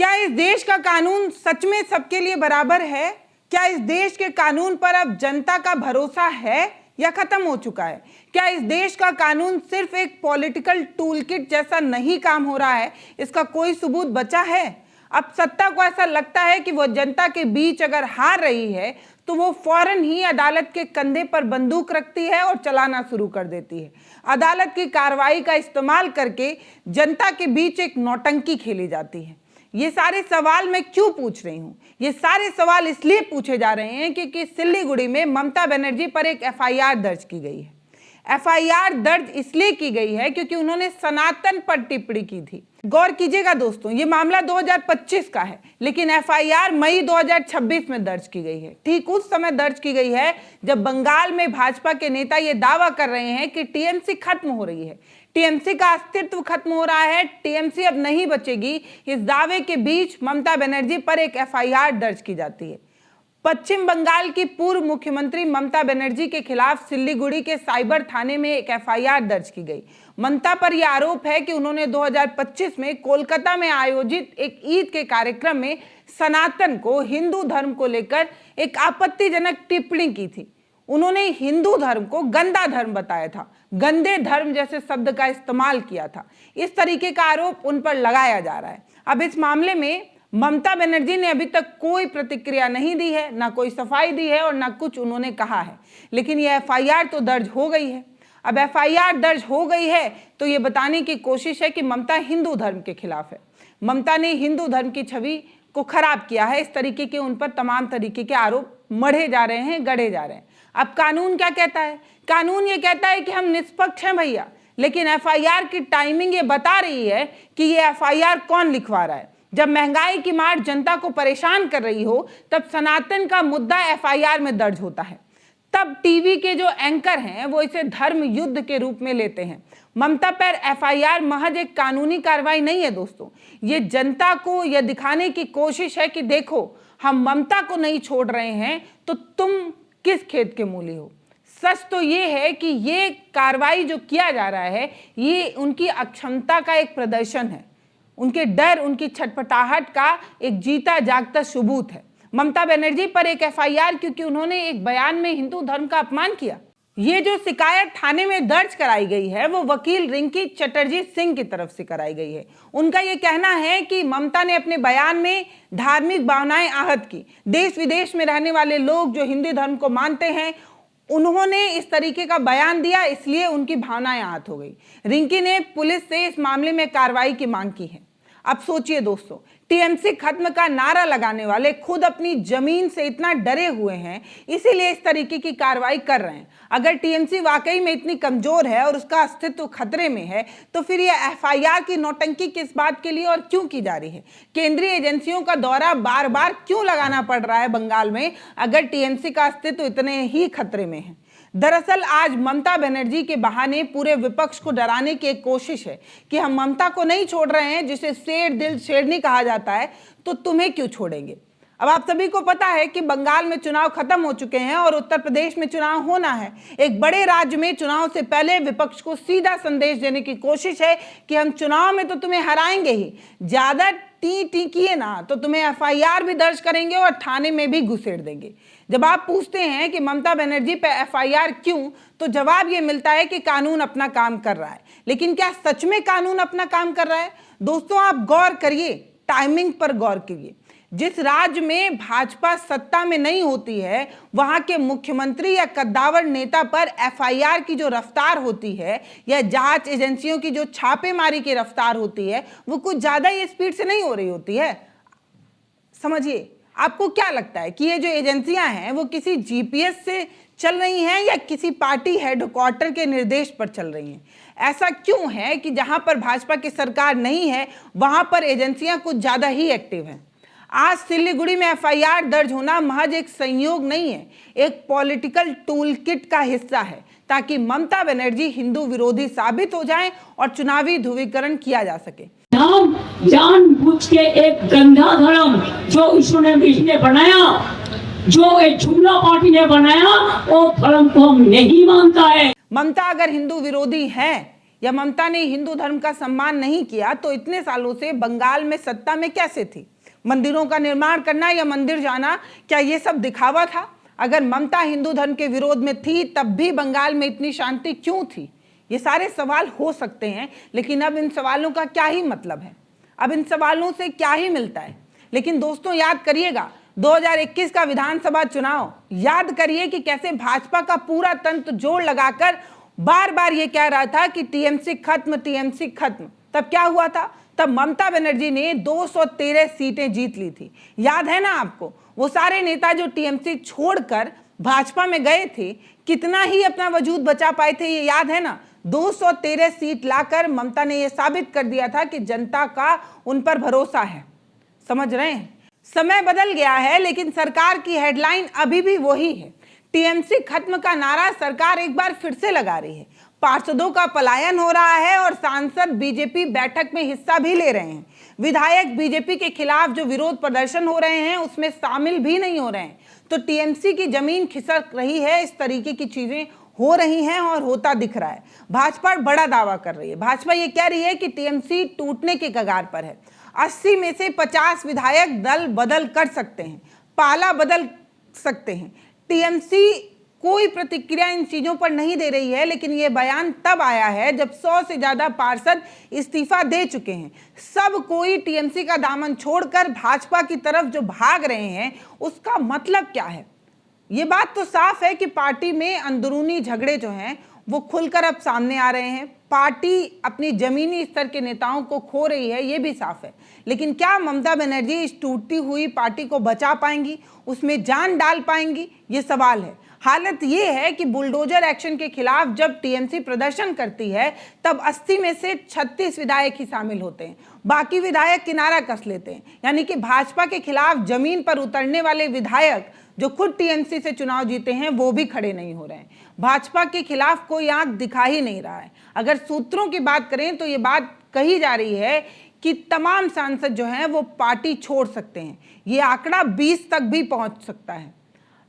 क्या इस देश का कानून सच में सबके लिए बराबर है? क्या इस देश के कानून पर अब जनता का भरोसा है या खत्म हो चुका है? क्या इस देश का कानून सिर्फ एक पॉलिटिकल टूलकिट जैसा नहीं काम हो रहा है? इसका कोई सबूत बचा है? अब सत्ता को ऐसा लगता है कि वो जनता के बीच अगर हार रही है तो वो फौरन ही अदालत के कंधे पर बंदूक रखती है और चलाना शुरू कर देती है। अदालत की कार्रवाई का इस्तेमाल करके जनता के बीच एक नौटंकी खेली जाती है। ये सारे सवाल मैं क्यों पूछ रही हूँ? ये सारे सवाल इसलिए पूछे जा रहे हैं क्योंकि सिल्लीगुड़ी में ममता बनर्जी पर एक एफआईआर दर्ज की गई है। एफआईआर दर्ज इसलिए की गई है क्योंकि उन्होंने सनातन पर टिप्पणी की थी। गौर कीजिएगा दोस्तों, ये मामला 2025 का है, लेकिन एफआईआर मई 2026 में दर्ज की गई है। ठीक उस समय दर्ज की गई है जब बंगाल में भाजपा के नेता ये दावा कर रहे हैं कि टीएमसी खत्म हो रही है, टीएमसी का अस्तित्व खत्म हो रहा है, टीएमसी अब नहीं बचेगी। इस दावे के बीच ममता बनर्जी पर एक एफआईआर दर्ज की जाती है। पश्चिम बंगाल की पूर्व मुख्यमंत्री ममता बनर्जी के खिलाफ सिल्लीगुड़ी के साइबर थाने में एक एफआईआर दर्ज की गई। ममता पर यह आरोप है कि उन्होंने 2025 में कोलकाता में आयोजित एक ईद के कार्यक्रम में सनातन को, हिंदू धर्म को लेकर एक आपत्तिजनक टिप्पणी की थी। उन्होंने हिंदू धर्म को गंदा धर्म बताया था, गंदे धर्म जैसे शब्द का इस्तेमाल किया था। इस तरीके का आरोप उन पर लगाया जा रहा है। अब इस मामले में ममता बनर्जी ने अभी तक कोई प्रतिक्रिया नहीं दी है, ना कोई सफाई दी है और ना कुछ उन्होंने कहा है, लेकिन यह एफआईआर तो दर्ज हो गई है। अब एफआईआर दर्ज हो गई है तो ये बताने की कोशिश है कि ममता हिंदू धर्म के खिलाफ है। ममता ने हिंदू धर्म की छवि को खराब किया है। इस तरीके के उन पर तमाम तरीके के आरोप मढ़े जा रहे हैं, गढ़े जा रहे हैं। अब कानून क्या कहता है? कानून ये कहता है कि हम निष्पक्ष हैं भैया, लेकिन एफआईआर की टाइमिंग ये बता रही है कि ये एफआईआर कौन लिखवा रहा है। जब महंगाई की मार जनता को परेशान कर रही हो तब सनातन का मुद्दा एफआईआर में दर्ज होता है। तब टीवी के जो एंकर हैं वो इसे धर्म युद्ध के रूप में लेते हैं। ममता पर एफआईआर महज एक कानूनी कार्रवाई नहीं है दोस्तों, ये जनता को यह दिखाने की कोशिश है कि देखो, हम ममता को नहीं छोड़ रहे हैं तो तुम किस खेत के मूली हो। सच तो ये है कि ये कार्रवाई जो किया जा रहा है ये उनकी अक्षमता का एक प्रदर्शन है, उनके डर, उनकी छटपटाहट का एक जीता जागता सबूत है। ममता बनर्जी पर एक एफआईआर क्योंकि उन्होंने एक बयान में हिंदू धर्म का अपमान किया। ये जो शिकायत थाने में दर्ज कराई गई है वो वकील रिंकी चटर्जी सिंह की तरफ से कराई गई है। उनका ये कहना है कि ममता ने अपने बयान में धार्मिक भावनाएं आहत की। देश विदेश में रहने वाले लोग जो हिंदू धर्म को मानते हैं उन्होंने इस तरीके का बयान दिया, इसलिए उनकी भावनाएं आहत हो गई। रिंकी ने पुलिस से इस मामले में कार्रवाई की मांग की है। अब सोचिए दोस्तों, टीएमसी खत्म का नारा लगाने वाले खुद अपनी जमीन से इतना डरे हुए हैं, इसीलिए इस तरीके की कार्रवाई कर रहे हैं। अगर टीएमसी वाकई में इतनी कमजोर है और उसका अस्तित्व खतरे में है तो फिर यह एफआईआर की नौटंकी किस बात के लिए और क्यों की जा रही है? केंद्रीय एजेंसियों का दौरा बार बार क्यों लगाना पड़ रहा है बंगाल में अगर टीएमसी का अस्तित्व इतने ही खतरे में है? दरअसल आज ममता बनर्जी के बहाने पूरे विपक्ष को डराने की एक कोशिश है कि हम ममता को नहीं छोड़ रहे हैं, जिसे शेर दिल शेरनी कहा जाता है, तो तुम्हें क्यों छोड़ेंगे। अब आप सभी को पता है कि बंगाल में चुनाव खत्म हो चुके हैं और उत्तर प्रदेश में चुनाव होना है। एक बड़े राज्य में चुनाव से पहले विपक्ष को सीधा संदेश देने की कोशिश है कि हम चुनाव में तो तुम्हें हराएंगे ही, ज्यादा टी किए ना तो तुम्हें एफआईआर भी दर्ज करेंगे और थाने में भी घुसेड़ देंगे। जब आप पूछते हैं कि ममता बनर्जी पे एफआईआर क्यों, तो जवाब ये मिलता है कि कानून अपना काम कर रहा है। लेकिन क्या सच में कानून अपना काम कर रहा है? दोस्तों आप गौर करिए, टाइमिंग पर गौर करिए। जिस राज्य में भाजपा सत्ता में नहीं होती है वहां के मुख्यमंत्री या कद्दावर नेता पर एफआईआर की जो रफ्तार होती है या जांच एजेंसियों की जो छापेमारी की रफ्तार होती है वो कुछ ज्यादा ही स्पीड से नहीं हो रही होती है। समझिए, आपको क्या लगता है कि ये जो एजेंसियां हैं वो किसी जीपीएस से चल रही हैं या किसी पार्टी हेडक्वार्टर के निर्देश पर चल रही हैं? ऐसा क्यों है कि जहां पर भाजपा की सरकार नहीं है वहां पर एजेंसियां कुछ ज्यादा ही एक्टिव हैं? आज सिल्लीगुड़ी में एफआईआर दर्ज होना महज एक संयोग नहीं है, एक पॉलिटिकल टूलकिट का हिस्सा है ताकि ममता बनर्जी हिंदू विरोधी साबित हो जाएं और चुनावी ध्रुवीकरण किया जा सके। जानबूझ के एक गंदा धर्म जो इसने बनाया, जो एक जुमला पार्टी ने बनाया, वो धर्म को हम नहीं मानता है। ममता अगर हिंदू विरोधी हैं या ममता ने हिंदू धर्म का सम्मान नहीं किया तो इतने सालों से बंगाल में सत्ता में कैसे थी? मंदिरों का निर्माण करना या मंदिर जाना, क्या ये सब दिखावा था? अगर ममता हिंदू धर्म के विरोध में थी तब भी बंगाल में इतनी शांति क्यों थी? ये सारे सवाल हो सकते हैं, लेकिन अब इन सवालों का क्या ही मतलब है? अब इन सवालों से क्या ही मिलता है? लेकिन दोस्तों याद करिएगा 2021 का विधानसभा चुनाव, याद करिए कि कैसे भाजपा का पूरा तंत्र जोर लगाकर बार बार ये कह रहा था कि टीएमसी खत्म, टीएमसी खत्म। तब क्या हुआ था? तब ममता बनर्जी ने 213 सीटें जीत ली थी। याद है ना आपको? वो सारे नेता जो टीएमसी छोड़कर भाजपा में गए थे, कितना ही अपना वजूद बचा पाए थे, ये याद है ना? 213 सीट लाकर ममता ने यह साबित कर दिया था कि जनता का उन पर भरोसा है। समझ रहे हैं? समय बदल गया है, लेकिन सरकार की हेडलाइन अभी भी वही है। टीएमसी खत्म का नारा सरकार एक बार फिर से लगा रही है। पार्षदों का पलायन हो रहा है और सांसद बीजेपी बैठक में हिस्सा भी ले रहे हैं। विधायक बीजेपी के खिलाफ जो विरोध प्रदर्शन हो रहे हैं उसमें शामिल भी नहीं हो रहे हैं। तो टीएमसी की जमीन खिसक रही है, इस तरीके की चीजें हो रही हैं और होता दिख रहा है। भाजपा बड़ा दावा कर रही है। भाजपा ये कह रही है कि टीएमसी टूटने के कगार पर है। 80 में से 50 विधायक दल बदल कर सकते हैं, पाला बदल सकते हैं। टीएमसी कोई प्रतिक्रिया इन चीजों पर नहीं दे रही है, लेकिन यह बयान तब आया है जब 100 से ज्यादा पार्षद इस्तीफा दे चुके हैं। सब कोई टीएमसी का दामन छोड़कर भाजपा की तरफ जो भाग रहे हैं, उसका मतलब क्या है? ये बात तो साफ है कि पार्टी में अंदरूनी झगड़े जो हैं वो खुलकर अब सामने आ रहे हैं। पार्टी अपनी जमीनी स्तर के नेताओं को खो रही है, ये भी साफ है। लेकिन क्या ममता बनर्जी इस टूटती हुई पार्टी को बचा पाएंगी, उसमें जान डाल पाएंगी? ये सवाल है। हालत ये है कि बुलडोजर एक्शन के खिलाफ जब टीएमसी प्रदर्शन करती है तब 80 में से 36 विधायक ही शामिल होते हैं, बाकी विधायक किनारा कस लेते हैं। यानी कि भाजपा के खिलाफ जमीन पर उतरने वाले विधायक जो खुद टीएमसी से चुनाव जीते हैं वो भी खड़े नहीं हो रहे हैं। भाजपा के खिलाफ कोई आंख दिखा ही नहीं रहा है। अगर सूत्रों की बात करें तो ये बात कही जा रही है कि तमाम सांसद जो हैं वो पार्टी छोड़ सकते हैं। ये आंकड़ा 20 तक भी पहुंच सकता है।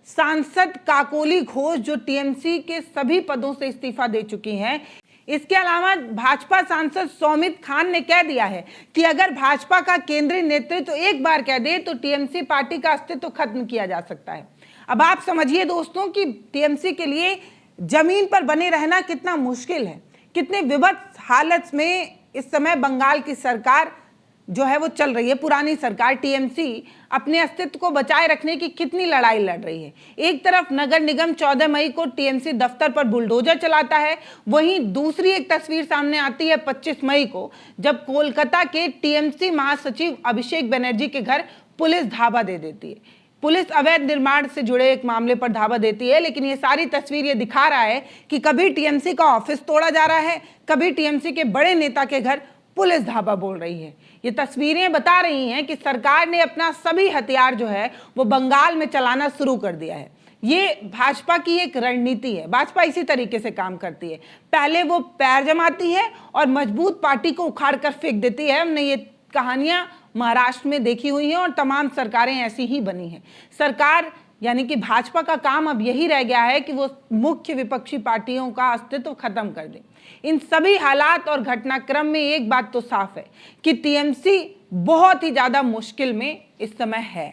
सांसद काकोली घोष जो टीएमसी के सभी पदों से इस्तीफा दे चुकी हैं। इसके अलावा भाजपा सांसद सौमित खान ने कह दिया है कि अगर भाजपा का केंद्रीय नेतृत्व एक बार कह दे तो टीएमसी पार्टी का अस्तित्व खत्म किया जा सकता है। अब आप समझिए दोस्तों कि टीएमसी के लिए जमीन पर बने रहना कितना मुश्किल है, कितने विभत्स हालत में इस समय बंगाल की सरकार जो है वो चल रही है। पुरानी सरकार टीएमसी अपने अस्तित्व को बचाए रखने की कितनी लड़ाई लड़ रही है। एक तरफ नगर निगम 14 मई को टीएमसी दफ्तर पर बुलडोजर चलाता है, वहीं दूसरी एक तस्वीर सामने आती है 25 मई को जब कोलकाता के टीएमसी महासचिव अभिषेक बनर्जी के घर पुलिस धावा दे देती है। पुलिस अवैध निर्माण से जुड़े एक मामले पर धावा देती है, लेकिन ये सारी तस्वीर ये दिखा रहा है कि कभी टीएमसी का ऑफिस तोड़ा जा रहा है, कभी टीएमसी के बड़े नेता के घर पुलिस धावा बोल रही है। ये तस्वीरें बता रही हैं कि सरकार ने अपना सभी हथियार जो है वो बंगाल में चलाना शुरू कर दिया है। ये भाजपा की एक रणनीति है। भाजपा इसी तरीके से काम करती है। पहले वो पैर जमाती है और मजबूत पार्टी को उखाड़ कर फेंक देती है। हमने ये कहानियां महाराष्ट्र में देखी हुई हैं और तमाम सरकारें ऐसी ही बनी हैं। सरकार यानी कि भाजपा का काम अब यही रह गया है कि वो मुख्य विपक्षी पार्टियों का अस्तित्व खत्म कर दे। इन सभी हालात और घटनाक्रम में एक बात तो साफ है कि टीएमसी बहुत ही ज्यादा मुश्किल में इस समय है।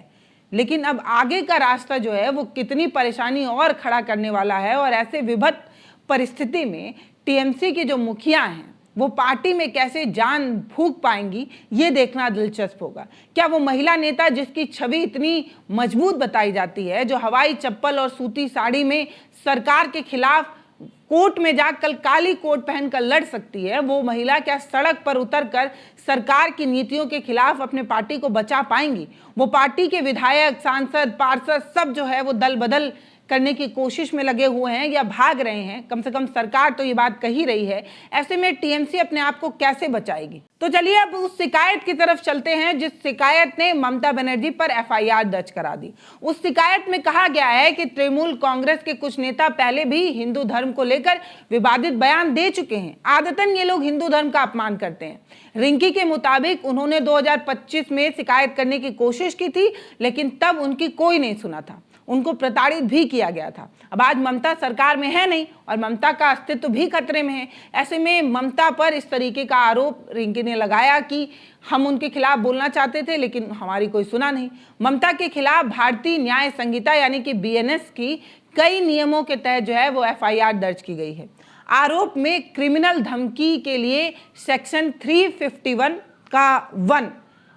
लेकिन अब आगे का रास्ता जो है वो कितनी परेशानी और खड़ा करने वाला है, और ऐसे विभत्स परिस्थिति में टीएमसी के जो मुखिया हैं वो पार्टी में कैसे जान फूंक पाएंगी, ये देखना दिलचस्प होगा। क्या वो महिला नेता जिसकी छवि इतनी मजबूत बताई जाती है, जो हवाई चप्पल और सूती साड़ी में सरकार के खिलाफ कोर्ट में जाकर काली कोट पहनकर लड़ सकती है, वो महिला क्या सड़क पर उतरकर सरकार की नीतियों के खिलाफ अपने पार्टी को बचा पाएंगी? वो पार्टी के विधायक, सांसद, पार्षद सब जो है वो दल बदल करने की कोशिश में लगे हुए हैं या भाग रहे हैं। कम से कम सरकार तो ये बात कही रही है। ऐसे में टीएमसी अपने आप को कैसे बचाएगी? तो चलिए अब उस शिकायत की तरफ चलते हैं जिस शिकायत ने ममता बनर्जी पर एफआईआर दर्ज करा दी। उस शिकायत में कहा गया है कि तृणमूल कांग्रेस के कुछ नेता पहले भी हिंदू धर्म को लेकर विवादित बयान दे चुके हैं। आदतन ये लोग हिंदू धर्म का अपमान करते हैं। रिंकी के मुताबिक उन्होंने 2025 में शिकायत करने की कोशिश की थी, लेकिन तब उनकी कोई नहीं सुना था, उनको प्रताड़ित भी किया गया था। अब आज ममता सरकार में है नहीं और ममता का अस्तित्व भी खतरे में है। ऐसे में ममता पर इस तरीके का आरोप रिंकी ने लगाया कि हम उनके खिलाफ बोलना चाहते थे लेकिन हमारी कोई सुना नहीं। ममता के खिलाफ भारतीय न्याय संहिता यानी कि BNS की कई नियमों के तहत जो है वो FIR दर्ज की गई है। आरोप में क्रिमिनल धमकी के लिए सेक्शन 351 का 1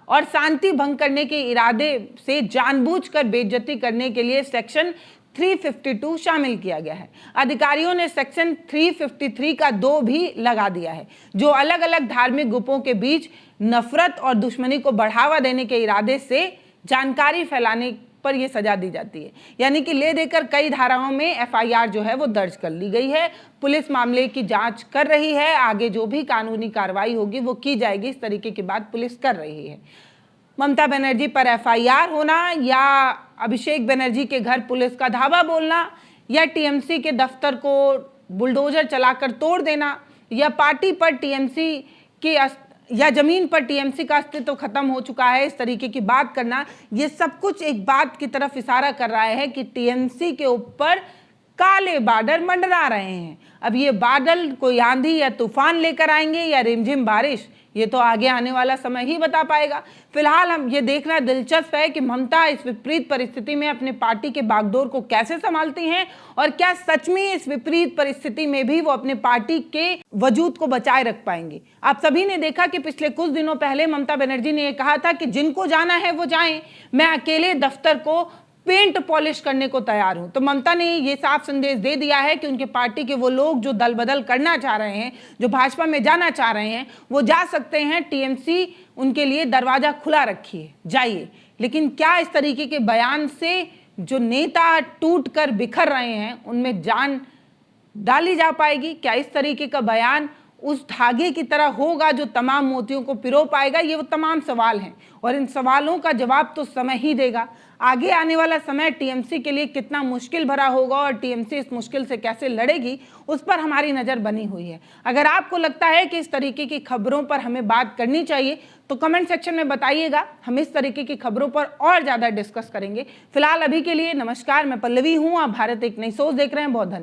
और शांति भंग करने के इरादे से जानबूझकर बेइज्जती करने के लिए सेक्शन 352 शामिल किया गया है। अधिकारियों ने सेक्शन 353 का 2 भी लगा दिया है, जो अलग अलग धार्मिक ग्रुपों के बीच नफरत और दुश्मनी को बढ़ावा देने के इरादे से जानकारी फैलाने पर यह सजा दी जाती है। यानी कि ले देकर कई धाराओं में FIR जो है वो दर्ज कर ली गई है। पुलिस मामले की जांच कर रही है, आगे जो भी कानूनी कार्रवाई होगी वो की जाएगी, इस तरीके की बात पुलिस कर रही है। ममता बनर्जी पर FIR होना या अभिषेक बनर्जी के घर पुलिस का धावा बोलना या TMC के दफ्तर को बुलडोजर चलाकर तोड़ देना या पार्टी पर TMC के या जमीन पर TMC का अस्तित्व खत्म हो चुका है, इस तरीके की बात करना, ये सब कुछ एक बात की तरफ इशारा कर रहा है कि TMC के ऊपर काले बादल मंडरा रहे हैं। अब ये बादल कोई आंधी या तूफान लेकर आएंगे या रिमझिम बारिश, ये तो आगे आने वाला समय ही बता पाएगा। फिलहाल हम ये देखना दिलचस्प है कि ममता इस विपरीत परिस्थिति में अपने पार्टी के बागडोर को कैसे संभालती हैं और क्या सच में इस विपरीत परिस्थिति में भी वो अपने पार्टी के वजूद को बचाए रख पाएंगे। आप सभी ने देखा कि पिछले कुछ दिनों पहले ममता बनर्जी ने यह कहा था कि जिनको जाना है वो जाएं, मैं अकेले दफ्तर को पेंट पॉलिश करने को तैयार हूं। तो ममता ने ये साफ संदेश दे दिया है कि उनके पार्टी के वो लोग जो दल बदल करना चाह रहे हैं, जो भाजपा में जाना चाह रहे हैं, वो जा सकते हैं। TMC उनके लिए दरवाजा खुला रखिए, जाइए। लेकिन क्या इस तरीके के बयान से जो नेता टूट कर बिखर रहे हैं उनमें जान डाली जा पाएगी? क्या इस तरीके का बयान उस धागे की तरह होगा जो तमाम मोतियों को पिरो पाएगा? ये वो तमाम सवाल हैं और इन सवालों का जवाब तो समय ही देगा। आगे आने वाला समय TMC के लिए कितना मुश्किल भरा होगा और TMC इस मुश्किल से कैसे लड़ेगी, उस पर हमारी नज़र बनी हुई है। अगर आपको लगता है कि इस तरीके की खबरों पर हमें बात करनी चाहिए तो कमेंट सेक्शन में बताइएगा, हम इस तरीके की खबरों पर और ज़्यादा डिस्कस करेंगे। फिलहाल अभी के लिए नमस्कार, मैं पल्लवी हूँ, आप भारत एक नई सोच देख रहे हैं। बहुत धन्यवाद।